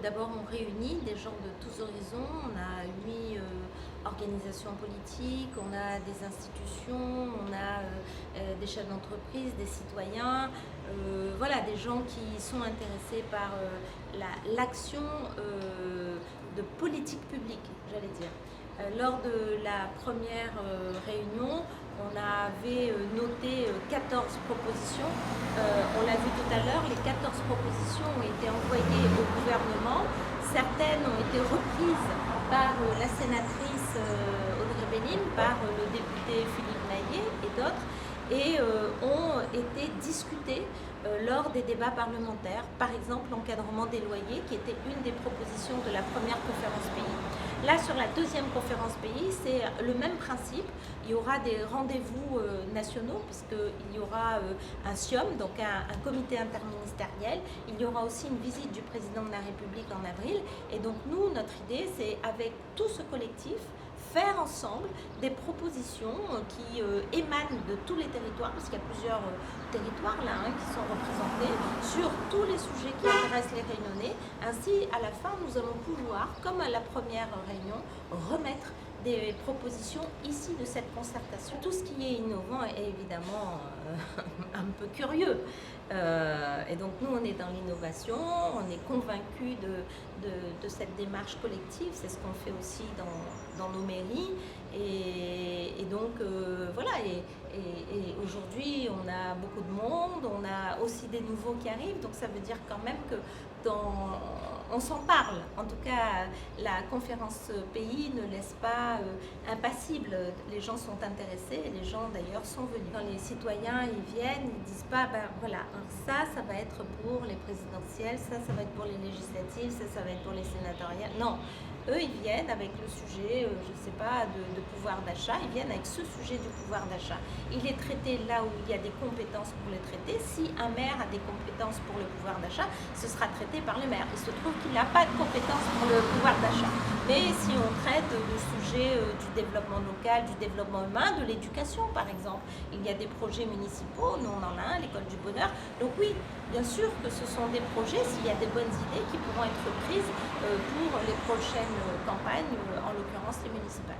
D'abord, on réunit des gens de tous horizons. On a 8 organisations politiques, on a des institutions, on a des chefs d'entreprise, des citoyens, voilà, des gens qui sont intéressés par l'action de politique publique, j'allais dire. Lors de la première réunion, on avait noté 14 propositions. On l'a vu tout à l'heure, les 14 propositions ont été envoyées au gouvernement. Certaines ont été reprises par la sénatrice Audrey Bélim, par le député Philippe Naillet et d'autres, et ont été discutées lors des débats parlementaires. Par exemple, l'encadrement des loyers, qui était une des propositions de la première conférence pays. Là, sur la deuxième conférence pays, c'est le même principe. Il y aura des rendez-vous nationaux, puisqu'il y aura un SIOM, donc un comité interministériel. Il y aura aussi une visite du président de la République en avril. Et donc nous, notre idée, c'est avec tout ce collectif, faire ensemble des propositions qui émanent de tous les territoires, parce qu'il y a plusieurs territoires là qui sont représentés, sur tous les sujets qui intéressent les Réunionnais. Ainsi, à la fin, nous allons pouvoir, comme à la première réunion, remettre des propositions issues de cette concertation. Tout ce qui est innovant est évidemment un peu curieux. Et donc nous, on est dans l'innovation, on est convaincus de cette démarche collective, c'est ce qu'on fait aussi dans nos mairies. Et donc voilà, et aujourd'hui on a beaucoup de monde, on a aussi des nouveaux qui arrivent, donc ça veut dire quand même que on s'en parle. En tout cas, la conférence pays ne laisse pas impassible. Les gens sont intéressés et les gens d'ailleurs sont venus. Quand les citoyens ils viennent, ils disent pas ben voilà, ça va être pour les présidentielles, ça va être pour les législatives, ça va être pour les sénatoriales. Non, eux ils viennent avec le sujet, je ne sais pas, de pouvoir d'achat, ils viennent avec ce sujet du pouvoir d'achat. Il est traité là où il y a des compétences pour le traiter. Si un maire a des compétences pour le pouvoir d'achat, ce sera traité par le maire. Il se trouve qu'il n'a pas de compétences pour le pouvoir d'achat. Mais si on traite le sujet du développement local, du développement humain, de l'éducation par exemple, il y a des projets municipaux, nous on en a un, l'école du bonheur. Donc oui, bien sûr que ce sont des projets, s'il y a des bonnes idées qui pourront être prises pour les prochaines campagnes, en l'occurrence les municipales.